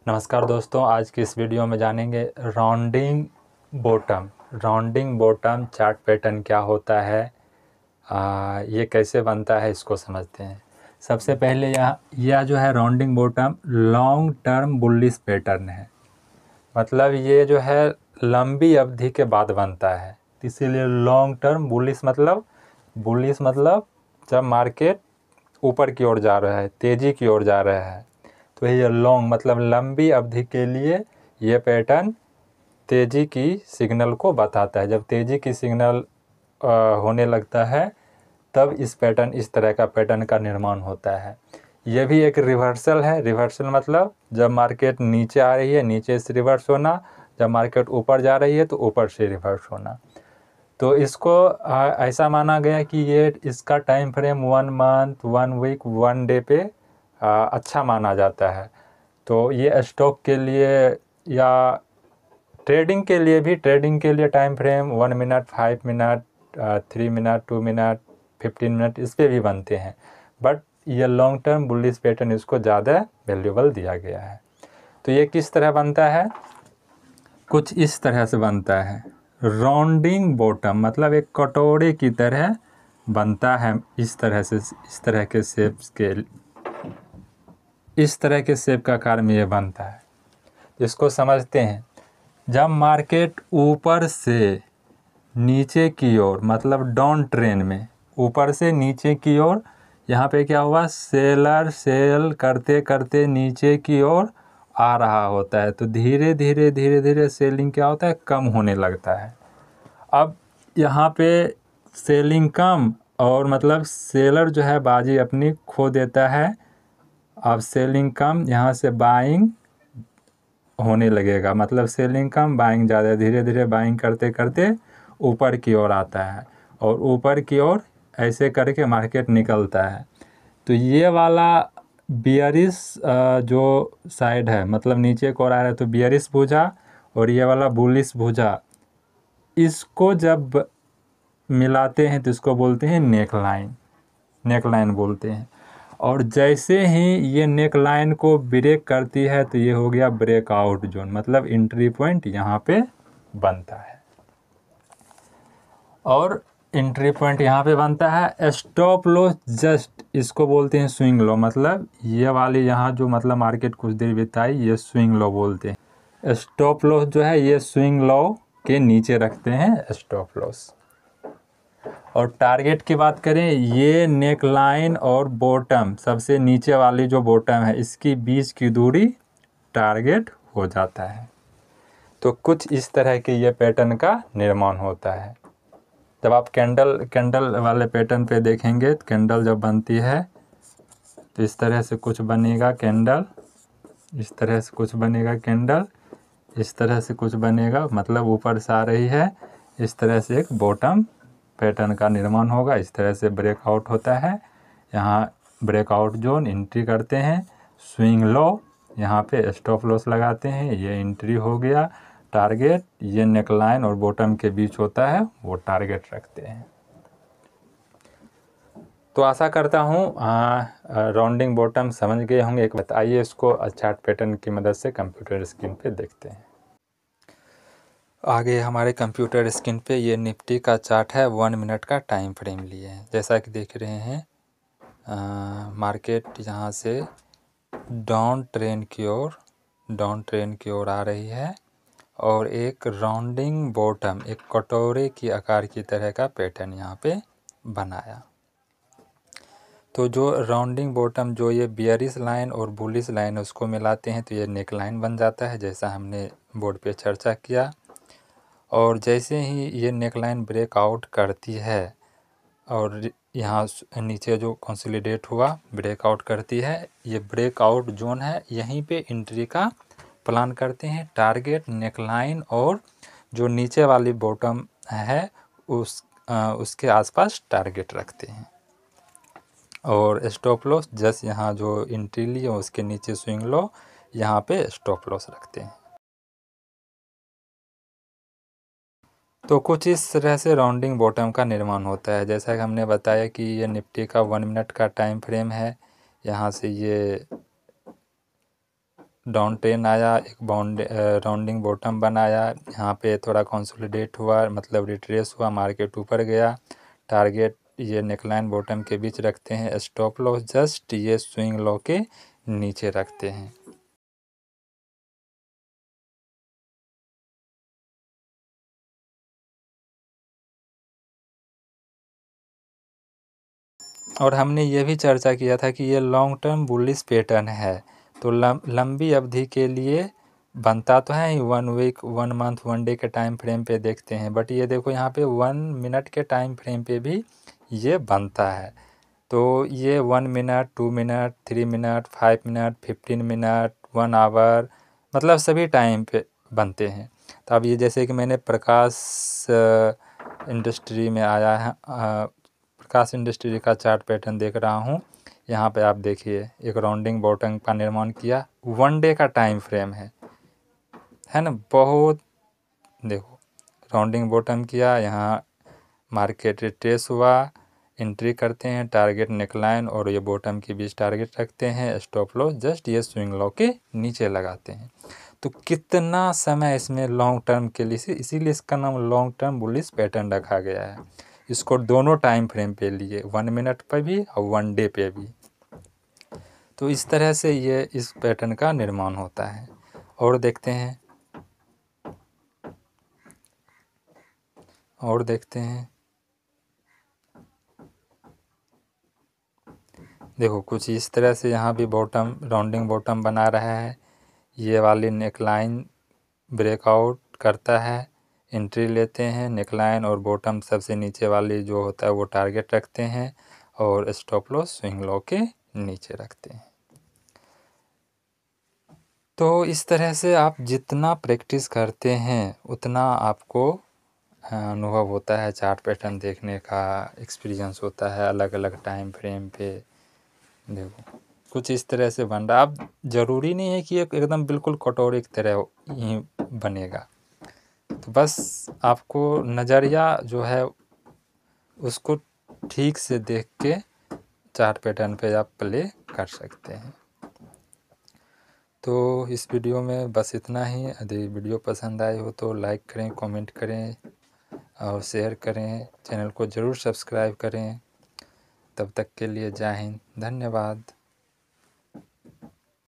नमस्कार दोस्तों, आज की इस वीडियो में जानेंगे राउंडिंग बॉटम चार्ट पैटर्न क्या होता है, ये कैसे बनता है, इसको समझते हैं। सबसे पहले यह जो है rounding bottom long term bullish pattern है। मतलब ये जो है लंबी अवधि के बाद बनता है, इसीलिए लॉन्ग टर्म बुलिश मतलब जब मार्केट ऊपर की ओर जा रहा है, तेज़ी की ओर जा रहा है, तो ये लॉन्ग मतलब लंबी अवधि के लिए ये पैटर्न तेज़ी की सिग्नल को बताता है। जब तेज़ी की सिग्नल होने लगता है तब इस तरह का पैटर्न का निर्माण होता है। ये भी एक रिवर्सल है। रिवर्सल मतलब जब मार्केट नीचे आ रही है नीचे से रिवर्स होना, जब मार्केट ऊपर जा रही है तो ऊपर से रिवर्स होना। तो इसको ऐसा माना गया कि ये इसका time frame 1 month, 1 week, 1 day पे अच्छा माना जाता है। तो ये स्टॉक के लिए या ट्रेडिंग के लिए time frame 1 minute, 5 minute, 3 minute, 2 minute, 15 minute इस पे भी बनते हैं। बट ये लॉन्ग टर्म बुलिश पैटर्न इसको ज़्यादा वैल्यूएबल दिया गया है। तो ये किस तरह बनता है? कुछ इस तरह से बनता है। राउंडिंग बॉटम मतलब एक कटोरे की तरह बनता है। इस तरह के शेप का आकार में ये बनता है। इसको समझते हैं। जब मार्केट ऊपर से नीचे की ओर मतलब डाउन ट्रेंड में ऊपर से नीचे की ओर, यहाँ पे क्या हुआ, सेलर सेल करते करते नीचे की ओर आ रहा होता है, तो धीरे धीरे सेलिंग क्या होता है, कम होने लगता है। अब यहाँ पे सेलिंग कम और मतलब सेलर जो है बाजी अपनी खो देता है। अब सेलिंग कम, यहाँ से बाइंग होने लगेगा, मतलब सेलिंग कम बाइंग ज़्यादा, धीरे धीरे बाइंग करते करते ऊपर की ओर आता है और ऊपर की ओर ऐसे करके मार्केट निकलता है। तो ये वाला बियरिश जो साइड है मतलब नीचे को आ रहा है तो बियरिश भुजा, और ये वाला बुलिश भुजा, इसको जब मिलाते हैं तो इसको बोलते हैं नेकलाइन बोलते हैं। और जैसे ही ये नेकलाइन को ब्रेक करती है तो ये हो गया ब्रेकआउट जोन, मतलब एंट्री पॉइंट यहाँ पे बनता है। और एंट्री पॉइंट यहाँ पे बनता है। स्टॉप लॉस जस्ट इसको बोलते हैं स्विंग लो, मतलब ये वाली यहाँ जो मतलब मार्केट कुछ देर बिताई ये स्विंग लो बोलते हैं। स्टॉप लॉस जो है ये स्विंग लो के नीचे रखते हैं स्टॉप लॉस। और टारगेट की बात करें, ये नेक लाइन और बॉटम सबसे नीचे वाली जो बॉटम है इसकी बीच की दूरी टारगेट हो जाता है। तो कुछ इस तरह के ये पैटर्न का निर्माण होता है। जब आप कैंडल वाले पैटर्न पे देखेंगे, कैंडल जब बनती है तो इस तरह से कुछ बनेगा कैंडल, इस तरह से कुछ बनेगा कैंडल, इस तरह से कुछ बनेगा, मतलब ऊपर से आ रही है। इस तरह से एक बॉटम पैटर्न का निर्माण होगा। इस तरह से ब्रेकआउट होता है। यहाँ ब्रेकआउट जोन एंट्री करते हैं, स्विंग लो, यहाँ पे स्टॉप लॉस लगाते हैं, ये एंट्री हो गया। टारगेट ये नेकलाइन और बॉटम के बीच होता है, वो टारगेट रखते हैं। तो आशा करता हूँ राउंडिंग बॉटम समझ गए होंगे। एक बताइए इसको चार्ट पैटर्न की मदद से कंप्यूटर स्क्रीन पे देखते हैं। आगे हमारे कंप्यूटर स्क्रीन पे ये निफ्टी का चार्ट है, 1 मिनट का टाइम फ्रेम लिए हैं। जैसा कि देख रहे हैं मार्केट यहाँ से डाउन ट्रेंड की ओर आ रही है और एक राउंडिंग बॉटम, एक कटोरे की आकार की तरह का पैटर्न यहाँ पे बनाया। तो जो राउंडिंग बॉटम जो ये बियरिश लाइन और बुलिश लाइन उसको मिलाते हैं तो ये नेक लाइन बन जाता है, जैसा हमने बोर्ड पे चर्चा किया। और जैसे ही ये नेकलाइन ब्रेकआउट करती है और यहाँ नीचे जो कंसोलिडेट हुआ ब्रेकआउट करती है, ये ब्रेकआउट जोन है, यहीं पे एंट्री का प्लान करते हैं। टारगेट नेकलाइन और जो नीचे वाली बॉटम है उसके आसपास टारगेट रखते हैं। और स्टॉप लॉस जस्ट यहाँ जो एंट्री ली है उसके नीचे स्विंग लो, यहाँ पे स्टॉप लॉस रखते हैं। तो कुछ इस तरह से राउंडिंग बॉटम का निर्माण होता है। जैसा कि हमने बताया कि ये निफ्टी का 1 मिनट का टाइम फ्रेम है। यहाँ से ये डाउन ट्रेन आया, एक राउंडिंग बॉटम बनाया, यहाँ पे थोड़ा कंसोलिडेट हुआ, मतलब रिट्रेस हुआ, मार्केट ऊपर गया, टारगेट ये नेकलाइन बॉटम के बीच रखते हैं, स्टॉप लॉस जस्ट ये स्विंग लो के नीचे रखते हैं। और हमने ये भी चर्चा किया था कि ये लॉन्ग टर्म बुलिश पैटर्न है, तो लंबी अवधि के लिए बनता तो है ही, 1 वीक 1 मंथ 1 डे के टाइम फ्रेम पे देखते हैं, बट ये देखो यहाँ पे 1 मिनट के टाइम फ्रेम पे भी ये बनता है। तो ये 1 minute 2 minute 3 minute 5 minute 15 minute 1 hour, मतलब सभी टाइम पे बनते हैं। तो अब ये जैसे कि मैंने प्रकाश इंडस्ट्री में आया है, प्रकाश इंडस्ट्री का चार्ट पैटर्न देख रहा हूँ। यहाँ पे आप देखिए एक राउंडिंग बॉटम का निर्माण किया, 1 डे का टाइम फ्रेम है ना, बहुत देखो राउंडिंग बॉटम किया, यहाँ मार्केट रिट्रेस हुआ, एंट्री करते हैं, टारगेट नेकलाइन और ये बॉटम के बीच टारगेट रखते हैं, स्टॉप लॉस जस्ट ये स्विंग लो के नीचे लगाते हैं। तो कितना समय इसमें लॉन्ग टर्म के लिए, इसीलिए इसका नाम लॉन्ग टर्म बुलिश पैटर्न रखा गया है। इसको दोनों टाइम फ्रेम पे लिए, 1 मिनट पे भी और 1 डे पे भी। तो इस तरह से ये इस पैटर्न का निर्माण होता है। और देखते हैं, और देखते हैं, देखो कुछ इस तरह से यहाँ भी बॉटम राउंडिंग बॉटम बना रहा है, ये वाली नेकलाइन ब्रेकआउट करता है, एंट्री लेते हैं, नेकलाइन और बॉटम सबसे नीचे वाली जो होता है वो टारगेट रखते हैं और स्टॉप लॉस स्विंग लो के नीचे रखते हैं। तो इस तरह से आप जितना प्रैक्टिस करते हैं उतना आपको अनुभव होता है, चार्ट पैटर्न देखने का एक्सपीरियंस होता है अलग अलग टाइम फ्रेम पे। देखो कुछ इस तरह से बन रहा, अब ज़रूरी नहीं है कि एकदम बिल्कुल कटोरी की तरह ही बनेगा, तो बस आपको नज़रिया जो है उसको ठीक से देख के चार्ट पैटर्न पे आप प्ले कर सकते हैं। तो इस वीडियो में बस इतना ही। यदि वीडियो पसंद आए हो तो लाइक करें, कमेंट करें और शेयर करें, चैनल को ज़रूर सब्सक्राइब करें। तब तक के लिए जय हिंद, धन्यवाद।